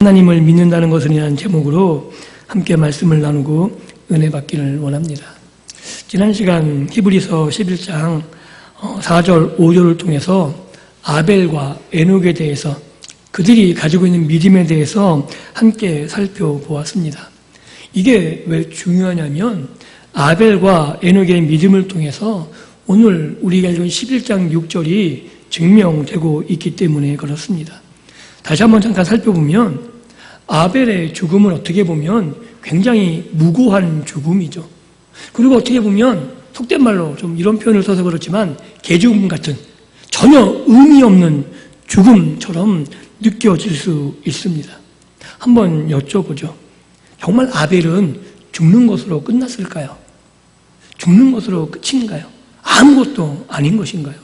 하나님을 믿는다는 것은이라는 제목으로 함께 말씀을 나누고 은혜 받기를 원합니다. 지난 시간 히브리서 11장 4절, 5절을 통해서 아벨과 에녹에 대해서 그들이 가지고 있는 믿음에 대해서 함께 살펴보았습니다. 이게 왜 중요하냐면 아벨과 에녹의 믿음을 통해서 오늘 우리가 읽은 11장 6절이 증명되고 있기 때문에 그렇습니다. 다시 한번 잠깐 살펴보면 아벨의 죽음은 어떻게 보면 굉장히 무고한 죽음이죠. 그리고 어떻게 보면 속된 말로 좀 이런 표현을 써서 그렇지만 개죽음 같은 전혀 의미 없는 죽음처럼 느껴질 수 있습니다. 한번 여쭤보죠. 정말 아벨은 죽는 것으로 끝났을까요? 죽는 것으로 끝인가요? 아무것도 아닌 것인가요?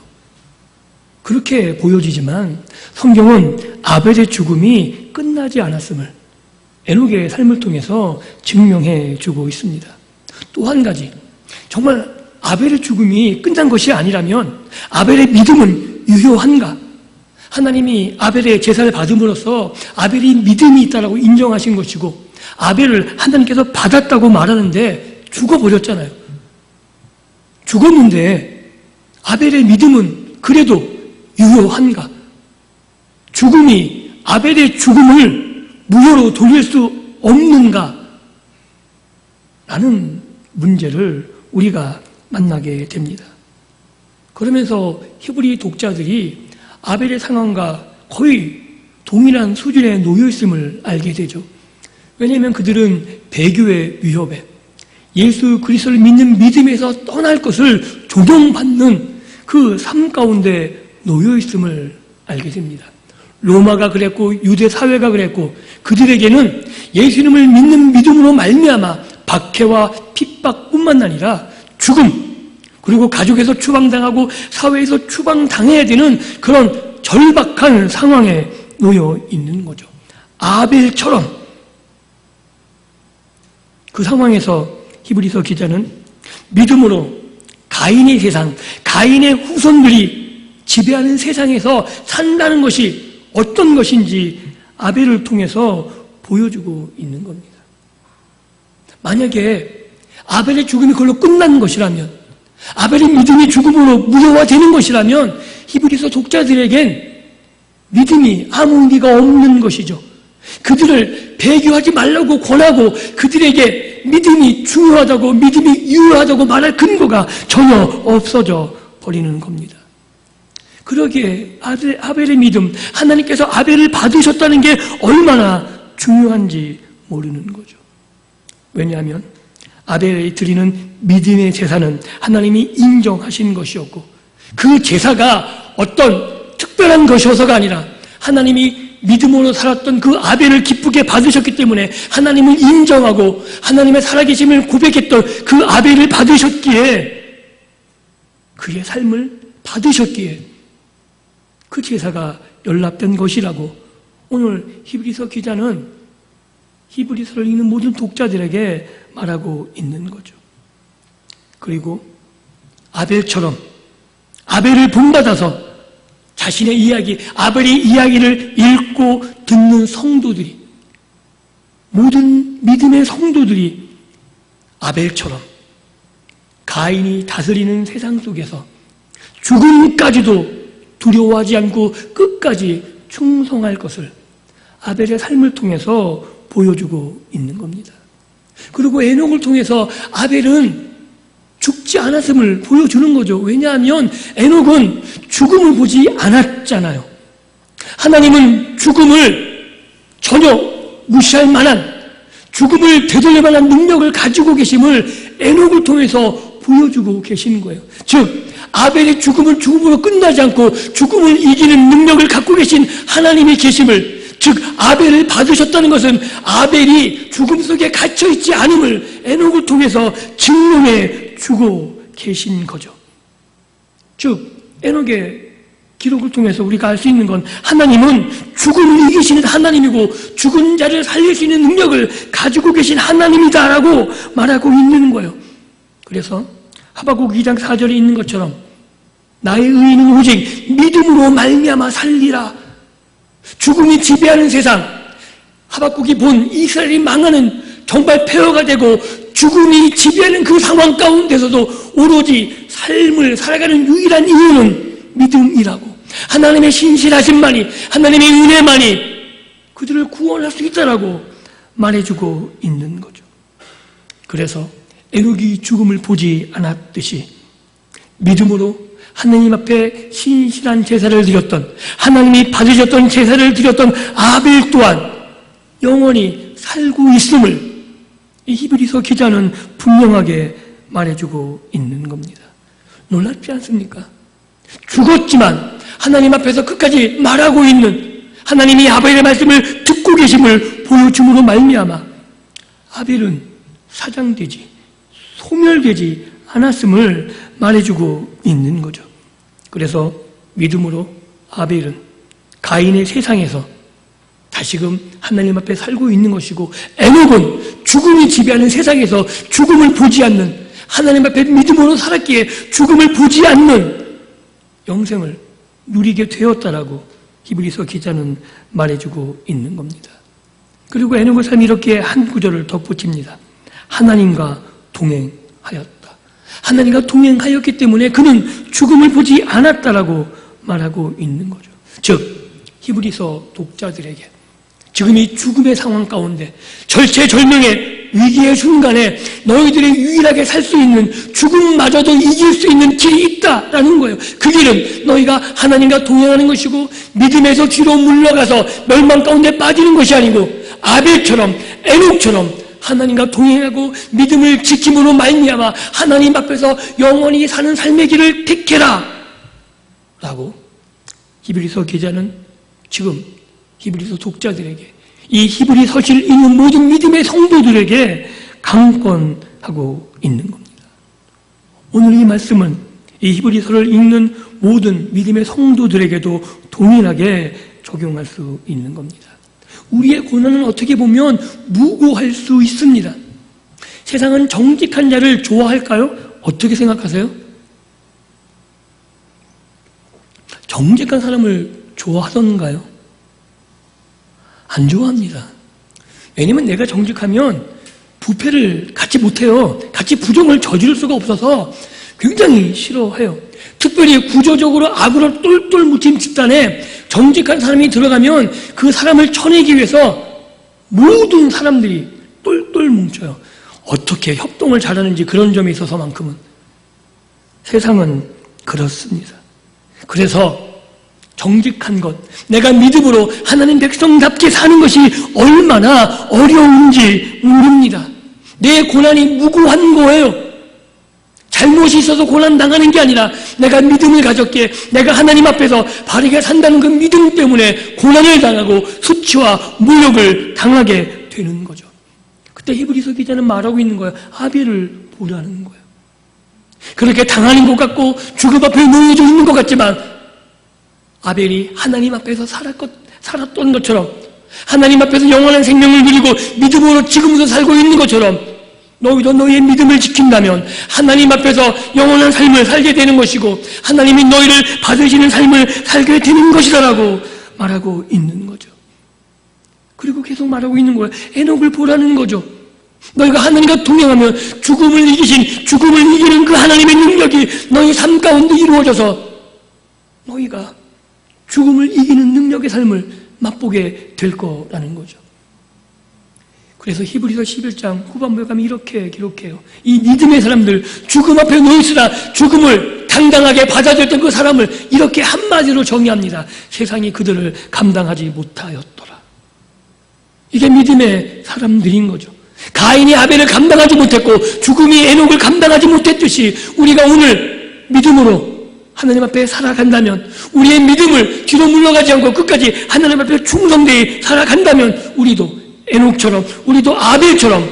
그렇게 보여지지만 성경은 아벨의 죽음이 끝나지 않았음을 에녹의 삶을 통해서 증명해 주고 있습니다. 또 한 가지, 정말 아벨의 죽음이 끝난 것이 아니라면 아벨의 믿음은 유효한가? 하나님이 아벨의 제사를 받음으로써 아벨이 믿음이 있다고 인정하신 것이고 아벨을 하나님께서 받았다고 말하는데 죽어버렸잖아요. 죽었는데 아벨의 믿음은 그래도 유효한가? 죽음이 아벨의 죽음을 무효로 돌릴 수 없는가? 라는 문제를 우리가 만나게 됩니다. 그러면서 히브리 독자들이 아벨의 상황과 거의 동일한 수준에 놓여 있음을 알게 되죠. 왜냐하면 그들은 배교의 위협에 예수 그리스도를 믿는 믿음에서 떠날 것을 조종받는 그 삶 가운데 놓여 있음을 알게 됩니다. 로마가 그랬고 유대 사회가 그랬고 그들에게는 예수님을 믿는 믿음으로 말미암아 박해와 핍박뿐만 아니라 죽음, 그리고 가족에서 추방당하고 사회에서 추방당해야 되는 그런 절박한 상황에 놓여 있는 거죠. 아벨처럼 그 상황에서 히브리서 기자는 믿음으로 가인의 세상, 가인의 후손들이 지배하는 세상에서 산다는 것이 어떤 것인지 아벨을 통해서 보여주고 있는 겁니다. 만약에 아벨의 죽음이 그걸로 끝난 것이라면, 아벨의 믿음이 죽음으로 무효화되는 것이라면 히브리서 독자들에겐 믿음이 아무 의미가 없는 것이죠. 그들을 배교하지 말라고 권하고 그들에게 믿음이 중요하다고, 믿음이 유효하다고 말할 근거가 전혀 없어져 버리는 겁니다. 그러기에 아벨의 믿음, 하나님께서 아벨을 받으셨다는 게 얼마나 중요한지 모르는 거죠. 왜냐하면 아벨이 드리는 믿음의 제사는 하나님이 인정하신 것이었고 그 제사가 어떤 특별한 것이어서가 아니라 하나님이 믿음으로 살았던 그 아벨을 기쁘게 받으셨기 때문에 하나님을 인정하고 하나님의 살아계심을 고백했던 그 아벨을 받으셨기에, 그의 삶을 받으셨기에 그 제사가 연락된 것이라고 오늘 히브리서 기자는 히브리서를 읽는 모든 독자들에게 말하고 있는 거죠. 그리고 아벨처럼 아벨을 본받아서 자신의 이야기, 아벨의 이야기를 읽고 듣는 성도들이, 모든 믿음의 성도들이 아벨처럼 가인이 다스리는 세상 속에서 죽음까지도 두려워하지 않고 끝까지 충성할 것을 아벨의 삶을 통해서 보여주고 있는 겁니다. 그리고 에녹을 통해서 아벨은 죽지 않았음을 보여주는 거죠. 왜냐하면 에녹은 죽음을 보지 않았잖아요. 하나님은 죽음을 전혀 무시할 만한, 죽음을 되돌릴 만한 능력을 가지고 계심을 에녹을 통해서 보여주고 계시는 거예요. 즉 아벨의 죽음은 죽음으로 끝나지 않고 죽음을 이기는 능력을 갖고 계신 하나님의 계심을, 즉 아벨을 받으셨다는 것은 아벨이 죽음 속에 갇혀있지 않음을 에녹을 통해서 증명해 주고 계신 거죠. 즉 에녹의 기록을 통해서 우리가 알 수 있는 건 하나님은 죽음을 이기시는 하나님이고 죽은 자를 살릴 수 있는 능력을 가지고 계신 하나님이다라고 말하고 있는 거예요. 그래서 하박국 2장 4절에 있는 것처럼 나의 의인은 오직 믿음으로 말미암아 살리라. 죽음이 지배하는 세상, 하박국이 본 이스라엘이 망하는 정말 폐허가 되고 죽음이 지배하는 그 상황 가운데서도 오로지 삶을 살아가는 유일한 이유는 믿음이라고, 하나님의 신실하심만이, 하나님의 은혜만이 그들을 구원할 수 있다라고 말해주고 있는 거죠. 그래서 에녹이 죽음을 보지 않았듯이 믿음으로 하나님 앞에 신실한 제사를 드렸던, 하나님이 받으셨던 제사를 드렸던 아벨 또한 영원히 살고 있음을 이 히브리서 기자는 분명하게 말해주고 있는 겁니다. 놀랍지 않습니까? 죽었지만 하나님 앞에서 끝까지 말하고 있는, 하나님이 아벨의 말씀을 듣고 계심을 보여줌으로 말미암아 아벨은 사장되지, 소멸되지 않았음을 말해주고 있는 거죠. 그래서 믿음으로 아벨은 가인의 세상에서 다시금 하나님 앞에 살고 있는 것이고, 에녹은 죽음이 지배하는 세상에서 죽음을 보지 않는, 하나님 앞에 믿음으로 살았기에 죽음을 보지 않는 영생을 누리게 되었다라고 히브리서 기자는 말해주고 있는 겁니다. 그리고 에녹의 삶이 이렇게 한 구절을 덧붙입니다. 하나님과 동행하였다. 하나님과 동행하였기 때문에 그는 죽음을 보지 않았다라고 말하고 있는 거죠. 즉 히브리서 독자들에게 지금 이 죽음의 상황 가운데 절체절명의 위기의 순간에 너희들이 유일하게 살 수 있는, 죽음마저도 이길 수 있는 길이 있다라는 거예요. 그 길은 너희가 하나님과 동행하는 것이고 믿음에서 뒤로 물러가서 멸망 가운데 빠지는 것이 아니고 아벨처럼 에녹처럼 하나님과 동행하고 믿음을 지킴으로 말미암아 하나님 앞에서 영원히 사는 삶의 길을 택해라 라고 히브리서 기자는 지금 히브리서 독자들에게, 이 히브리 서신을 읽는 모든 믿음의 성도들에게 강권하고 있는 겁니다. 오늘 이 말씀은 이 히브리서를 읽는 모든 믿음의 성도들에게도 동일하게 적용할 수 있는 겁니다. 우리의 고난은 어떻게 보면 무고할 수 있습니다. 세상은 정직한 자를 좋아할까요? 어떻게 생각하세요? 정직한 사람을 좋아하던가요? 안 좋아합니다. 왜냐면 내가 정직하면 부패를 같이 못해요. 같이 부정을 저지를 수가 없어서 굉장히 싫어해요. 특별히 구조적으로 악으로 똘똘 묻힌 집단에 정직한 사람이 들어가면 그 사람을 쳐내기 위해서 모든 사람들이 똘똘 뭉쳐요. 어떻게 협동을 잘하는지 그런 점에 있어서만큼은. 세상은 그렇습니다. 그래서 정직한 것, 내가 믿음으로 하나님 백성답게 사는 것이 얼마나 어려운지 모릅니다. 내 고난이 무고한 거예요. 잘못이 있어서 고난당하는 게 아니라 내가 믿음을 가졌기에 내가 하나님 앞에서 바르게 산다는 그 믿음 때문에 고난을 당하고 수치와 모욕을 당하게 되는 거죠. 그때 히브리서 기자는 말하고 있는 거예요. 아벨을 보라는 거예요. 그렇게 당하는 것 같고 죽음 앞에 놓여져 있는 것 같지만 아벨이 하나님 앞에서 살았던 것처럼, 하나님 앞에서 영원한 생명을 누리고 믿음으로 지금도 살고 있는 것처럼 너희도 너희의 믿음을 지킨다면 하나님 앞에서 영원한 삶을 살게 되는 것이고 하나님이 너희를 받으시는 삶을 살게 되는 것이다라고 말하고 있는 거죠. 그리고 계속 말하고 있는 거예요. 에녹을 보라는 거죠. 너희가 하나님과 동행하면 죽음을 이기는 그 하나님의 능력이 너희 삶 가운데 이루어져서 너희가 죽음을 이기는 능력의 삶을 맛보게 될 거라는 거죠. 그래서 히브리서 11장 후반부에 가면 이렇게 기록해요. 이 믿음의 사람들, 죽음 앞에 놓였으나 죽음을 당당하게 받아들였던 그 사람을 이렇게 한마디로 정의합니다. 세상이 그들을 감당하지 못하였더라. 이게 믿음의 사람들인 거죠. 가인이 아벨을 감당하지 못했고 죽음이 에녹을 감당하지 못했듯이 우리가 오늘 믿음으로 하나님 앞에 살아간다면, 우리의 믿음을 뒤로 물러가지 않고 끝까지 하나님 앞에 충성되이 살아간다면 우리도 에녹처럼, 우리도 아벨처럼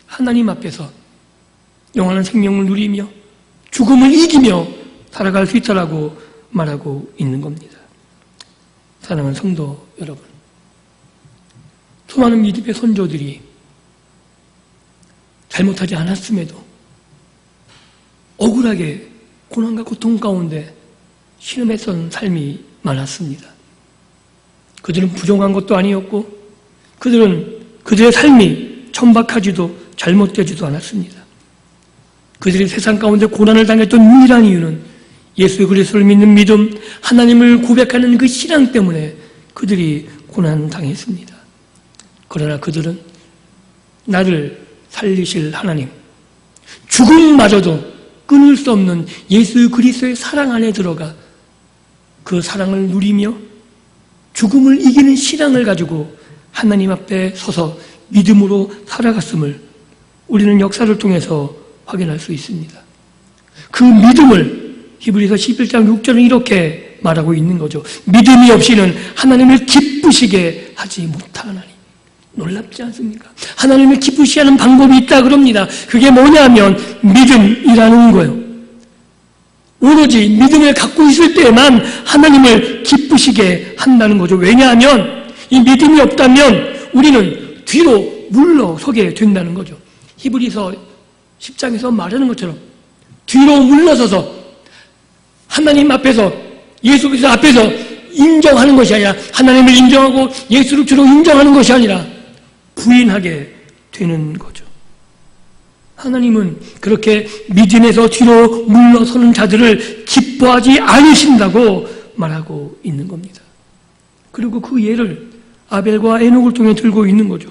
하나님 앞에서 영원한 생명을 누리며 죽음을 이기며 살아갈 수 있다라고 말하고 있는 겁니다. 사랑하는 성도 여러분, 수많은 믿음의 선조들이 잘못하지 않았음에도 억울하게 고난과 고통 가운데 신음했던 삶이 많았습니다. 그들은 부정한 것도 아니었고 그들의 삶이 천박하지도 잘못되지도 않았습니다. 그들이 세상 가운데 고난을 당했던 유일한 이유는 예수 그리스도를 믿는 믿음, 하나님을 고백하는 그 신앙 때문에 그들이 고난당했습니다. 그러나 그들은 나를 살리실 하나님, 죽음마저도 끊을 수 없는 예수 그리스도의 사랑 안에 들어가 그 사랑을 누리며 죽음을 이기는 신앙을 가지고 하나님 앞에 서서 믿음으로 살아갔음을 우리는 역사를 통해서 확인할 수 있습니다. 그 믿음을 히브리서 11장 6절은 이렇게 말하고 있는 거죠. 믿음이 없이는 하나님을 기쁘시게 하지 못하나니. 놀랍지 않습니까? 하나님을 기쁘시게 하는 방법이 있다 그럽니다. 그게 뭐냐면 믿음이라는 거예요. 오로지 믿음을 갖고 있을 때만 하나님을 기쁘시게 한다는 거죠. 왜냐하면 이 믿음이 없다면 우리는 뒤로 물러서게 된다는 거죠. 히브리서 10장에서 말하는 것처럼 뒤로 물러서서 하나님 앞에서 예수 그리스도 앞에서 인정하는 것이 아니라 하나님을 인정하고 예수를 주로 인정하는 것이 아니라 부인하게 되는 거죠. 하나님은 그렇게 믿음에서 뒤로 물러서는 자들을 기뻐하지 않으신다고 말하고 있는 겁니다. 그리고 그 예를 아벨과 에녹을 통해 들고 있는 거죠.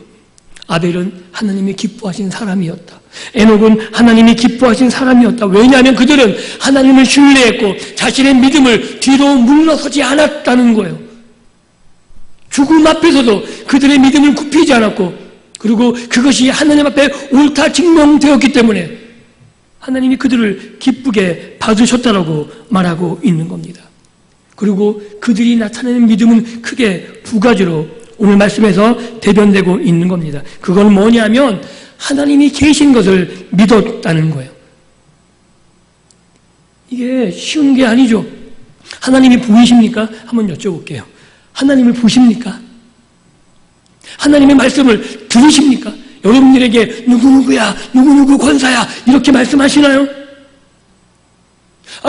아벨은 하나님이 기뻐하신 사람이었다. 에녹은 하나님이 기뻐하신 사람이었다. 왜냐하면 그들은 하나님을 신뢰했고 자신의 믿음을 뒤로 물러서지 않았다는 거예요. 죽음 앞에서도 그들의 믿음을 굽히지 않았고, 그리고 그것이 하나님 앞에 옳다 증명되었기 때문에 하나님이 그들을 기쁘게 받으셨다라고 말하고 있는 겁니다. 그리고 그들이 나타내는 믿음은 크게 두 가지로 오늘 말씀에서 대변되고 있는 겁니다. 그건 뭐냐면 하나님이 계신 것을 믿었다는 거예요. 이게 쉬운 게 아니죠. 하나님이 보이십니까? 한번 여쭤볼게요. 하나님을 보십니까? 하나님의 말씀을 들으십니까? 여러분들에게 누구누구야, 누구누구 권사야 이렇게 말씀하시나요?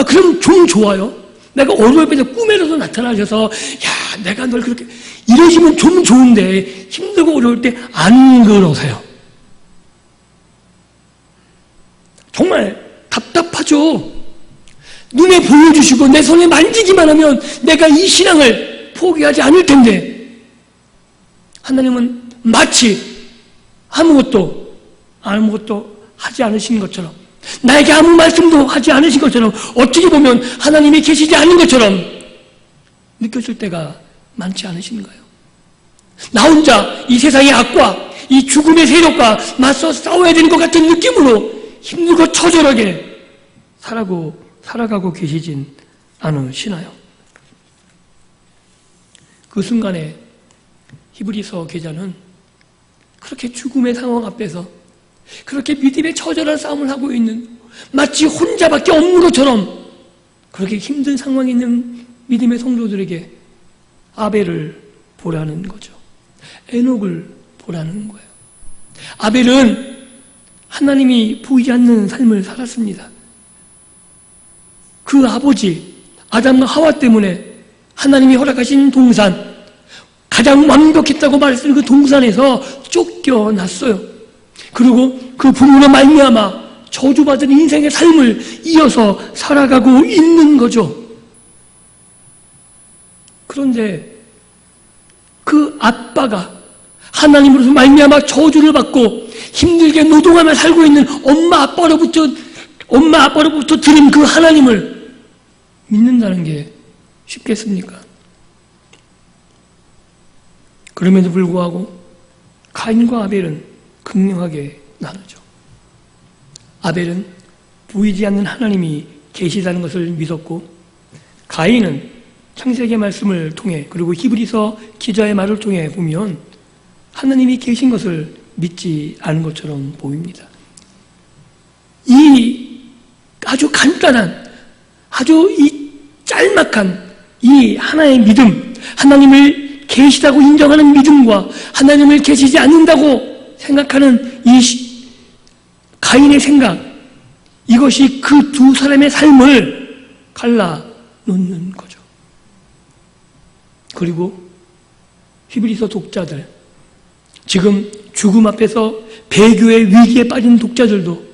그럼 좀 좋아요. 내가 어려울 때 꿈에라도 나타나셔서 야, 내가 널 그렇게 이러시면 좀 좋은데 힘들고 어려울 때 안 그러세요. 정말 답답하죠. 눈에 보여주시고 내 손에 만지기만 하면 내가 이 신앙을 포기하지 않을 텐데 하나님은 마치 아무것도 하지 않으신 것처럼, 나에게 아무 말씀도 하지 않으신 것처럼, 어떻게 보면 하나님이 계시지 않은 것처럼 느껴질 때가 많지 않으신가요? 나 혼자 이 세상의 악과 이 죽음의 세력과 맞서 싸워야 되는 것 같은 느낌으로 힘들고 처절하게 살아가고 계시진 않으시나요? 그 순간에 히브리서 기자는 그렇게 죽음의 상황 앞에서 그렇게 믿음의 처절한 싸움을 하고 있는, 마치 혼자밖에 없는 것처럼 그렇게 힘든 상황에 있는 믿음의 성도들에게 아벨을 보라는 거죠. 에녹을 보라는 거예요. 아벨은 하나님이 보이지 않는 삶을 살았습니다. 그 아버지 아담과 하와 때문에 하나님이 허락하신 동산, 가장 완벽했다고 말했을 그 동산에서 쫓겨났어요. 그리고 그 부모로 말미암아 저주받은 인생의 삶을 이어서 살아가고 있는 거죠. 그런데 그 아빠가 하나님으로서 말미암아 저주를 받고 힘들게 노동하며 살고 있는 엄마 아빠로부터 들은 그 하나님을 믿는다는 게 쉽겠습니까? 그럼에도 불구하고 가인과 아벨은 극명하게 나누죠. 아벨은 보이지 않는 하나님이 계시다는 것을 믿었고, 가인은 창세기 말씀을 통해, 그리고 히브리서 기자의 말을 통해 보면 하나님이 계신 것을 믿지 않은 것처럼 보입니다. 이 아주 간단한, 아주 이 짤막한 이 하나의 믿음, 하나님을 계시다고 인정하는 믿음과 하나님을 계시지 않는다고 생각하는 이 가인의 생각, 이것이 그 두 사람의 삶을 갈라놓는 거죠. 그리고 히브리서 독자들, 지금 죽음 앞에서 배교의 위기에 빠진 독자들도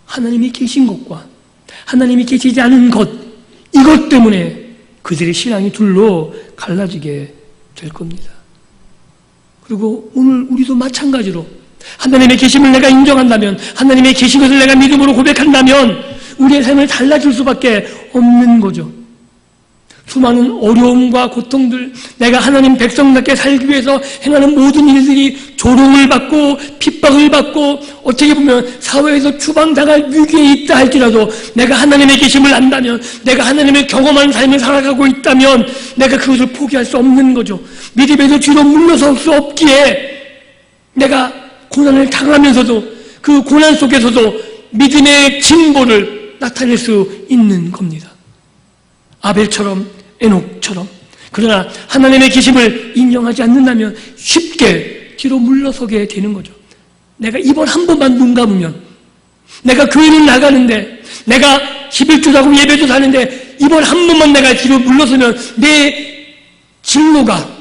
하나님이 계신 것과 하나님이 계시지 않은 것, 이것 때문에 그들의 신앙이 둘로 갈라지게 될 겁니다. 그리고 오늘 우리도 마찬가지로 하나님의 계심을 내가 인정한다면, 하나님의 계신 것을 내가 믿음으로 고백한다면 우리의 삶을 달라질 수밖에 없는 거죠. 수많은 어려움과 고통들, 내가 하나님 백성답게 살기 위해서 행하는 모든 일들이 조롱을 받고 핍박을 받고 어떻게 보면 사회에서 추방당할 위기에 있다 할지라도 내가 하나님의 계심을 안다면, 내가 하나님의 경험한 삶을 살아가고 있다면 내가 그것을 포기할 수 없는 거죠. 믿음에서 뒤로 물러설 수 없기에 내가 고난을 당하면서도 그 고난 속에서도 믿음의 진보를 나타낼 수 있는 겁니다. 아벨처럼, 에녹처럼. 그러나 하나님의 계심을 인정하지 않는다면 쉽게 뒤로 물러서게 되는 거죠. 내가 이번 한 번만 눈 감으면, 내가 교회는 나가는데, 내가 11조 하고 예배도 하는데 이번 한 번만 내가 뒤로 물러서면 내 진로가,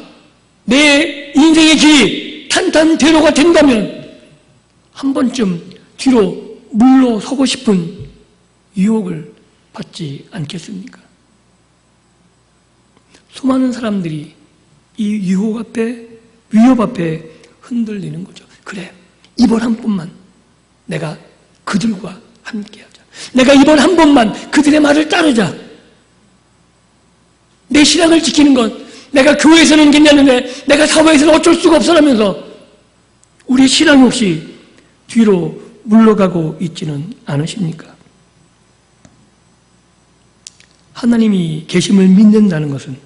내 인생의 길이 탄탄대로가 된다면 한 번쯤 뒤로 물러서고 싶은 유혹을 받지 않겠습니까? 수많은 사람들이 이 유혹 앞에, 위협 앞에 흔들리는 거죠. 그래, 이번 한 번만 내가 그들과 함께하자. 내가 이번 한 번만 그들의 말을 따르자. 내 신앙을 지키는 건 내가 교회에서는 괜찮은데 내가 사회에서는 어쩔 수가 없어라면서 우리 신앙 혹시 뒤로 물러가고 있지는 않으십니까? 하나님이 계심을 믿는다는 것은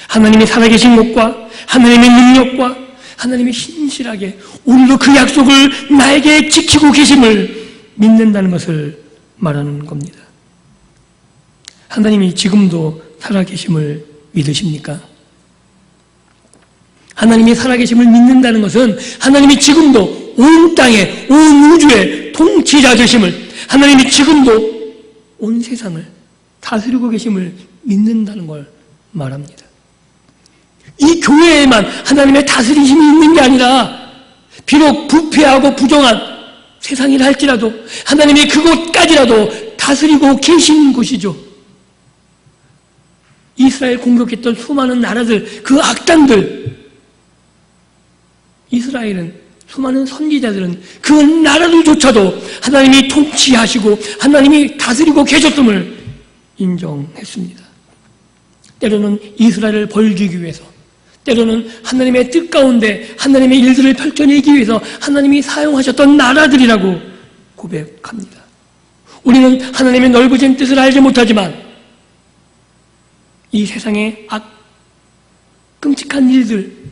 하나님이 살아계신 것과 하나님의 능력과 하나님이 신실하게 오늘도 그 약속을 나에게 지키고 계심을 믿는다는 것을 말하는 겁니다. 하나님이 지금도 살아계심을 믿으십니까? 하나님이 살아계심을 믿는다는 것은 하나님이 지금도 온 땅에, 온 우주의 통치자 되심을, 하나님이 지금도 온 세상을 다스리고 계심을 믿는다는 걸 말합니다. 이 교회에만 하나님의 다스리심이 있는 게 아니라 비록 부패하고 부정한 세상이라 할지라도 하나님이 그곳까지라도 다스리고 계신 곳이죠. 이스라엘 공격했던 수많은 나라들, 그 악당들, 이스라엘은, 수많은 선지자들은 그 나라들조차도 하나님이 통치하시고 하나님이 다스리고 계셨음을 인정했습니다. 때로는 이스라엘을 벌주기 위해서, 때로는 하나님의 뜻 가운데 하나님의 일들을 펼쳐내기 위해서 하나님이 사용하셨던 나라들이라고 고백합니다. 우리는 하나님의 넓으신 뜻을 알지 못하지만 이 세상의 끔찍한 일들,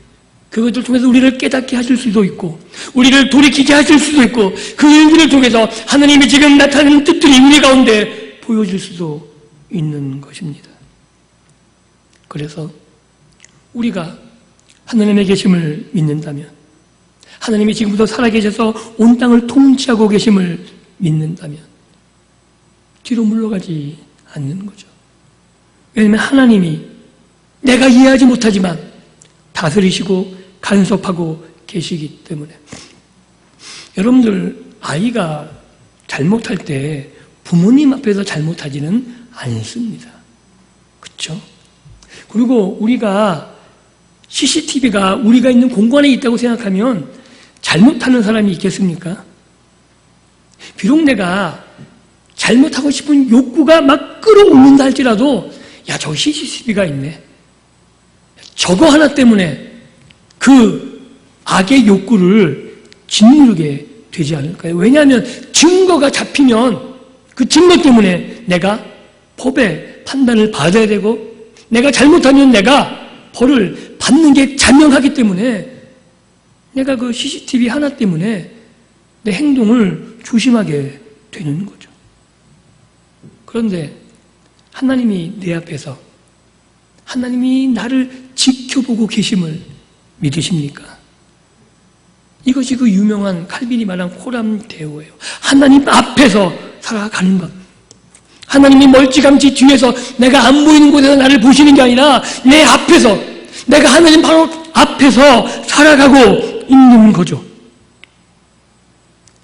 그것을 통해서 우리를 깨닫게 하실 수도 있고 우리를 돌이키게 하실 수도 있고 그 일들을 통해서 하나님이 지금 나타내는 뜻들이 우리 가운데 보여질 수도 있는 것입니다. 그래서 우리가 하나님의 계심을 믿는다면, 하나님이 지금부터 살아계셔서 온 땅을 통치하고 계심을 믿는다면 뒤로 물러가지 않는 거죠. 왜냐하면 하나님이 내가 이해하지 못하지만 다스리시고 간섭하고 계시기 때문에. 여러분들, 아이가 잘못할 때 부모님 앞에서 잘못하지는 않습니다. 그렇죠? 그리고 우리가 CCTV가 우리가 있는 공간에 있다고 생각하면 잘못하는 사람이 있겠습니까? 비록 내가 잘못하고 싶은 욕구가 막 끌어오른다 할지라도 야, 저기 CCTV가 있네. 저거 하나 때문에 그 악의 욕구를 짓누르게 되지 않을까요? 왜냐하면 증거가 잡히면 그 증거 때문에 내가 법의 판단을 받아야 되고 내가 잘못하면 내가 벌을 받는 게 자명하기 때문에 내가 그 CCTV 하나 때문에 내 행동을 조심하게 되는 거죠. 그런데 하나님이 내 앞에서 하나님이 나를 지켜보고 계심을 믿으십니까? 이것이 그 유명한 칼빈이 말한 코람 데오예요. 하나님 앞에서 살아가는 것. 하나님이 멀찌감치 뒤에서 내가 안 보이는 곳에서 나를 보시는 게 아니라 내 앞에서, 내가 하나님 바로 앞에서 살아가고 있는 거죠.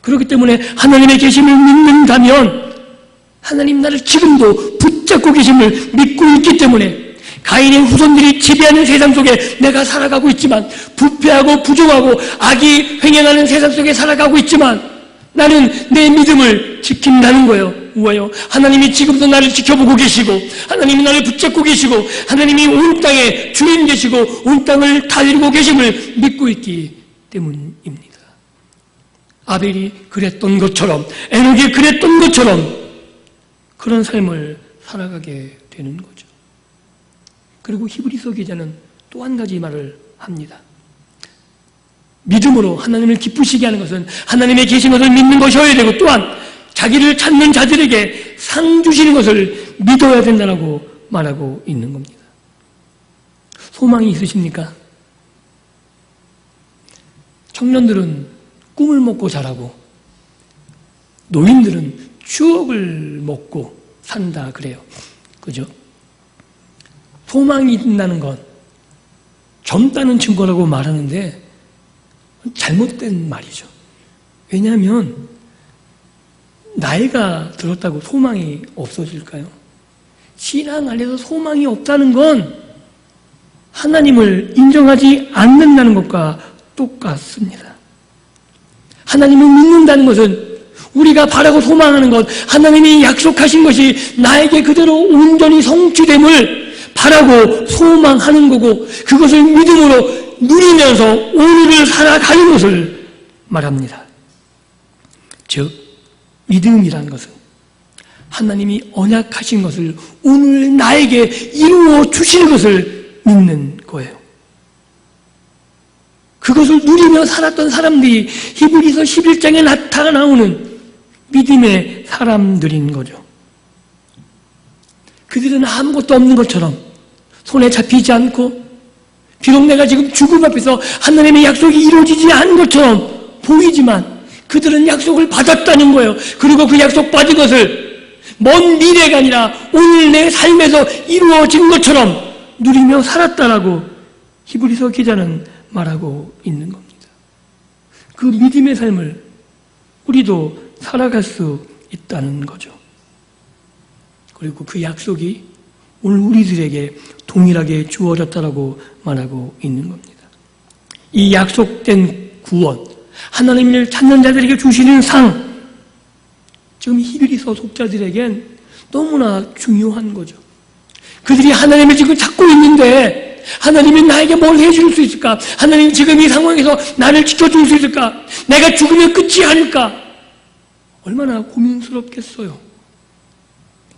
그렇기 때문에 하나님의 계심을 믿는다면 하나님 나를 지금도 붙잡고 계심을 믿고 있기 때문에 가인의 후손들이 지배하는 세상 속에 내가 살아가고 있지만, 부패하고 부정하고 악이 횡행하는 세상 속에 살아가고 있지만 나는 내 믿음을 지킨다는 거예요. 왜요? 하나님이 지금도 나를 지켜보고 계시고, 하나님이 나를 붙잡고 계시고, 하나님이 온 땅에 주인 되시고 온 땅을 다스리고 계심을 믿고 있기 때문입니다. 아벨이 그랬던 것처럼, 에녹이 그랬던 것처럼 그런 삶을 살아가게 되는 거죠. 그리고 히브리서 기자는 또 한 가지 말을 합니다. 믿음으로 하나님을 기쁘시게 하는 것은 하나님의 계신 것을 믿는 것이어야 되고, 또한 자기를 찾는 자들에게 상 주시는 것을 믿어야 된다고 말하고 있는 겁니다. 소망이 있으십니까? 청년들은 꿈을 먹고 자라고 노인들은 추억을 먹고 산다 그래요. 그죠? 소망이 있다는 건 젊다는 증거라고 말하는데 잘못된 말이죠. 왜냐하면 나이가 들었다고 소망이 없어질까요? 신앙 안에서 소망이 없다는 건 하나님을 인정하지 않는다는 것과 똑같습니다. 하나님을 믿는다는 것은 우리가 바라고 소망하는 것, 하나님이 약속하신 것이 나에게 그대로 온전히 성취됨을 바라고 소망하는 거고, 그것을 믿음으로 누리면서 오늘을 살아가는 것을 말합니다. 즉 믿음이라는 것은 하나님이 언약하신 것을 오늘 나에게 이루어 주시는 것을 믿는 거예요. 그것을 누리며 살았던 사람들이 히브리서 11장에 나타나오는 믿음의 사람들인 거죠. 그들은 아무것도 없는 것처럼 손에 잡히지 않고, 비록 내가 지금 죽음 앞에서 하나님의 약속이 이루어지지 않은 것처럼 보이지만 그들은 약속을 받았다는 거예요. 그리고 그 약속 받은 것을 먼 미래가 아니라 오늘 내 삶에서 이루어진 것처럼 누리며 살았다라고 히브리서 기자는 말하고 있는 겁니다. 그 믿음의 삶을 우리도 살아갈 수 있다는 거죠. 그리고 그 약속이 오늘 우리들에게 동일하게 주어졌다라고 말하고 있는 겁니다. 이 약속된 구원, 하나님을 찾는 자들에게 주시는 상, 지금 히브리서 독자들에겐 너무나 중요한 거죠. 그들이 하나님을 지금 찾고 있는데 하나님이 나에게 뭘 해줄 수 있을까? 하나님 지금 이 상황에서 나를 지켜줄 수 있을까? 내가 죽으면 끝이 아닐까? 얼마나 고민스럽겠어요.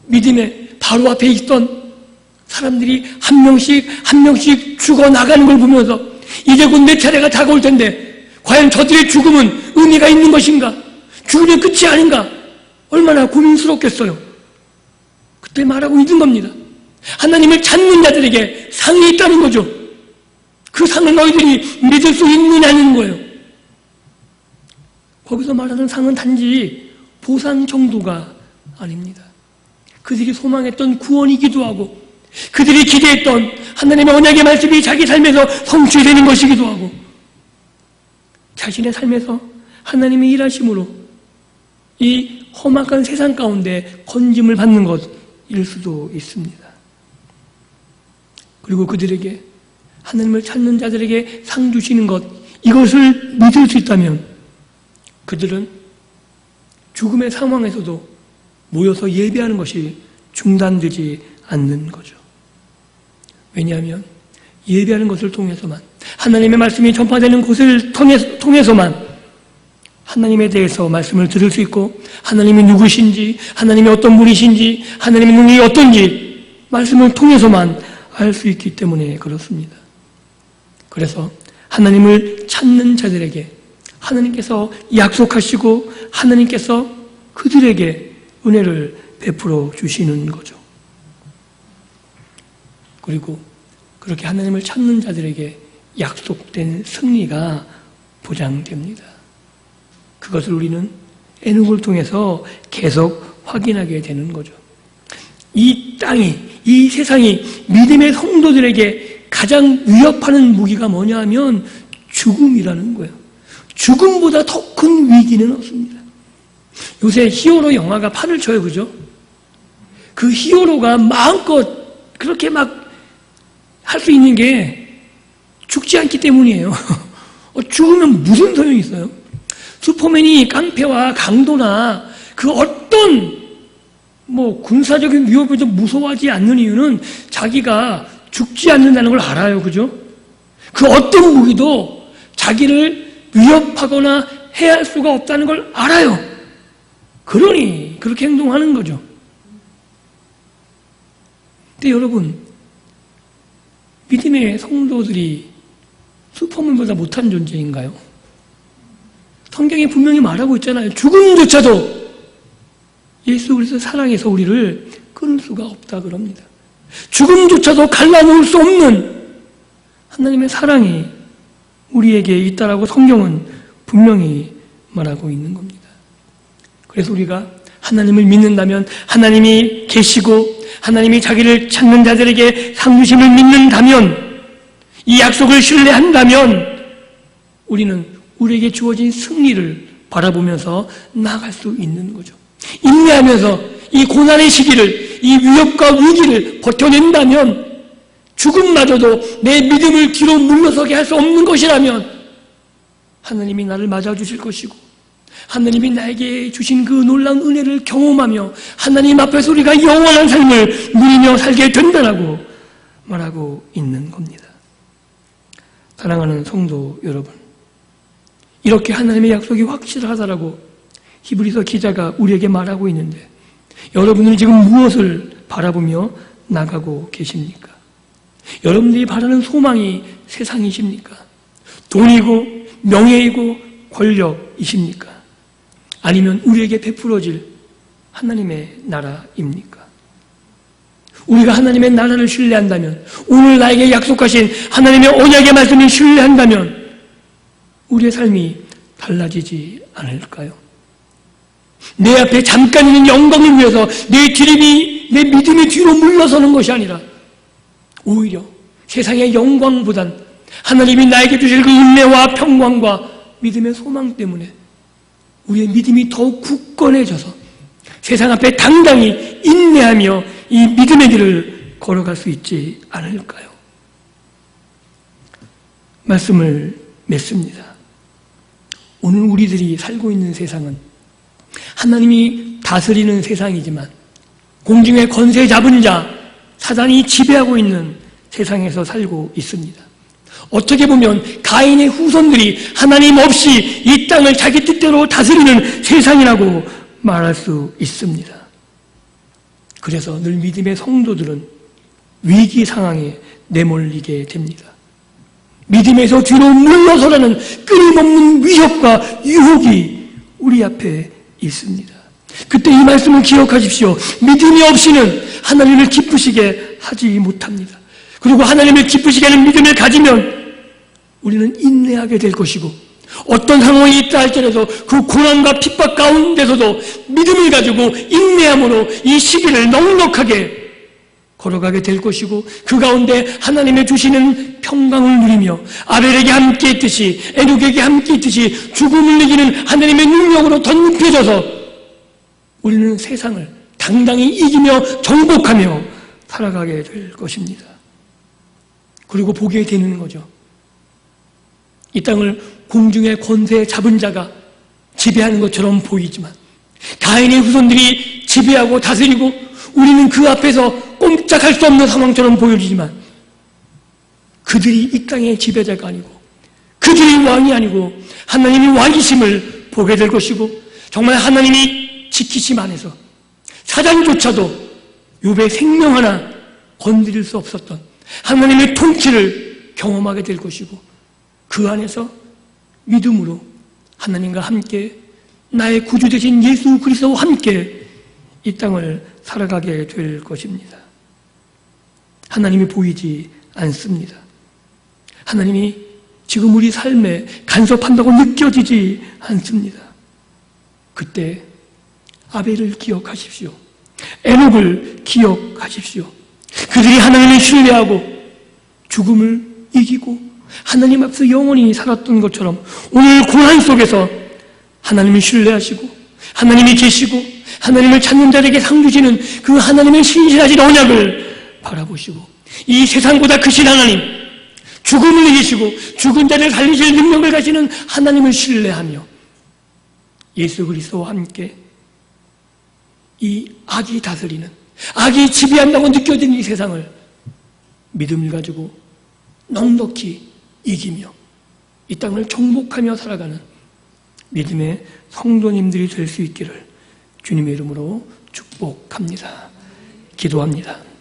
믿음의 바로 앞에 있던 사람들이 한 명씩 죽어나가는 걸 보면서 이제 곧 내 차례가 다가올 텐데 과연 저들의 죽음은 의미가 있는 것인가? 죽으면 끝이 아닌가? 얼마나 고민스럽겠어요. 그때 말하고 있는 겁니다. 하나님을 찾는 자들에게 상이 있다는 거죠. 그 상을 너희들이 믿을 수 있느냐는 거예요. 거기서 말하는 상은 단지 보상 정도가 아닙니다. 그들이 소망했던 구원이기도 하고, 그들이 기대했던 하나님의 언약의 말씀이 자기 삶에서 성취되는 것이기도 하고, 자신의 삶에서 하나님의 일하심으로 이 험악한 세상 가운데 건짐을 받는 것일 수도 있습니다. 그리고 그들에게, 하나님을 찾는 자들에게 상 주시는 것, 이것을 믿을 수 있다면 그들은 죽음의 상황에서도 모여서 예배하는 것이 중단되지 않는 거죠. 왜냐하면 예배하는 것을 통해서만, 하나님의 말씀이 전파되는 곳을 통해서만 하나님에 대해서 말씀을 들을 수 있고, 하나님이 누구신지, 하나님이 어떤 분이신지, 하나님의 능력이 어떤지 말씀을 통해서만 알 수 있기 때문에 그렇습니다. 그래서 하나님을 찾는 자들에게 하나님께서 약속하시고 하나님께서 그들에게 은혜를 베풀어 주시는 거죠. 그리고 그렇게 하나님을 찾는 자들에게 약속된 승리가 보장됩니다. 그것을 우리는 에녹을 통해서 계속 확인하게 되는 거죠. 이 땅이, 이 세상이 믿음의 성도들에게 가장 위협하는 무기가 뭐냐 하면 죽음이라는 거예요. 죽음보다 더 큰 위기는 없습니다. 요새 히어로 영화가 판을 쳐요, 그죠? 그 히어로가 마음껏 그렇게 막 할 수 있는 게 죽지 않기 때문이에요. 죽으면 무슨 소용이 있어요? 슈퍼맨이 깡패와 강도나 그 어떤 군사적인 위협을 좀 무서워하지 않는 이유는 자기가 죽지 않는다는 걸 알아요, 그죠? 그 어떤 무기도 자기를 위협하거나 해할 수가 없다는 걸 알아요. 그러니 그렇게 행동하는 거죠. 근데 여러분, 믿음의 성도들이 슈퍼맨보다 못한 존재인가요? 성경이 분명히 말하고 있잖아요. 죽음조차도 예수 그리스도 사랑해서 우리를 끊을 수가 없다 그럽니다. 죽음조차도 갈라놓을 수 없는 하나님의 사랑이 우리에게 있다라고 성경은 분명히 말하고 있는 겁니다. 그래서 우리가 하나님을 믿는다면, 하나님이 계시고 하나님이 자기를 찾는 자들에게 상 주심을 믿는다면, 이 약속을 신뢰한다면 우리는 우리에게 주어진 승리를 바라보면서 나아갈 수 있는 거죠. 인내하면서 이 고난의 시기를, 이 위협과 위기를 버텨낸다면, 죽음마저도 내 믿음을 뒤로 물러서게 할 수 없는 것이라면 하나님이 나를 맞아주실 것이고, 하나님이 나에게 주신 그 놀라운 은혜를 경험하며 하나님 앞에서 우리가 영원한 삶을 누리며 살게 된다라고 말하고 있는 겁니다. 사랑하는 성도 여러분, 이렇게 하나님의 약속이 확실하다라고 히브리서 기자가 우리에게 말하고 있는데, 여러분은 지금 무엇을 바라보며 나가고 계십니까? 여러분들이 바라는 소망이 세상이십니까? 돈이고 명예이고 권력이십니까? 아니면 우리에게 베풀어질 하나님의 나라입니까? 우리가 하나님의 나라를 신뢰한다면, 오늘 나에게 약속하신 하나님의 언약의 말씀을 신뢰한다면 우리의 삶이 달라지지 않을까요? 내 앞에 잠깐 있는 영광을 위해서 내 믿음이 뒤로 물러서는 것이 아니라 오히려 세상의 영광보단 하나님이 나에게 주실 그 은혜와 평강과 믿음의 소망 때문에 우리의 믿음이 더욱 굳건해져서 세상 앞에 당당히 인내하며 이 믿음의 길을 걸어갈 수 있지 않을까요? 말씀을 맺습니다. 오늘 우리들이 살고 있는 세상은 하나님이 다스리는 세상이지만 공중의 권세 잡은 자 사단이 지배하고 있는 세상에서 살고 있습니다. 어떻게 보면 가인의 후손들이 하나님 없이 이 땅을 자기 뜻대로 다스리는 세상이라고 말할 수 있습니다. 그래서 늘 믿음의 성도들은 위기 상황에 내몰리게 됩니다. 믿음에서 뒤로 물러서라는 끊임없는 위협과 유혹이 우리 앞에 있습니다. 그때 이 말씀을 기억하십시오. 믿음이 없이는 하나님을 기쁘시게 하지 못합니다. 그리고 하나님을 기쁘시게 하는 믿음을 가지면 우리는 인내하게 될 것이고, 어떤 상황이 있다 할지라도 그 고난과 핍박 가운데서도 믿음을 가지고 인내함으로 이 시기를 넉넉하게 걸어가게 될 것이고, 그 가운데 하나님의 주시는 평강을 누리며 아벨에게 함께 있듯이 에녹에게 함께 있듯이 죽음을 이기는 하나님의 능력으로 덧입혀져서 우리는 세상을 당당히 이기며 정복하며 살아가게 될 것입니다. 그리고 보게 되는 거죠. 이 땅을 공중의 권세 잡은 자가 지배하는 것처럼 보이지만 가인의 후손들이 지배하고 다스리고 우리는 그 앞에서 꼼짝할 수 없는 상황처럼 보여지지만 그들이 이 땅의 지배자가 아니고 그들이 왕이 아니고 하나님이 왕이심을 보게 될 것이고, 정말 하나님이 지키심 안에서 사단조차도 욥의 생명 하나 건드릴 수 없었던 하나님의 통치를 경험하게 될 것이고, 그 안에서 믿음으로 하나님과 함께 나의 구주 되신 예수 그리스도와 함께 이 땅을 살아가게 될 것입니다. 하나님이 보이지 않습니다. 하나님이 지금 우리 삶에 간섭한다고 느껴지지 않습니다. 그때 아벨을 기억하십시오. 에녹을 기억하십시오. 그들이 하나님을 신뢰하고 죽음을 이기고 하나님 앞에서 영원히 살았던 것처럼 오늘 고난 속에서 하나님을 신뢰하시고 하나님이 계시고 하나님을 찾는 자에게 상 주시는 그 하나님의 신실하신 언약을 바라보시고 이 세상보다 크신 하나님, 죽음을 이기시고 죽은 자를 살리실 능력을 가지는 하나님을 신뢰하며 예수 그리스도와 함께 이 악이 다스리는, 악이 지배한다고 느껴지는 이 세상을 믿음을 가지고 넉넉히 이기며 이 땅을 정복하며 살아가는 믿음의 성도님들이 될 수 있기를 주님의 이름으로 축복합니다. 기도합니다.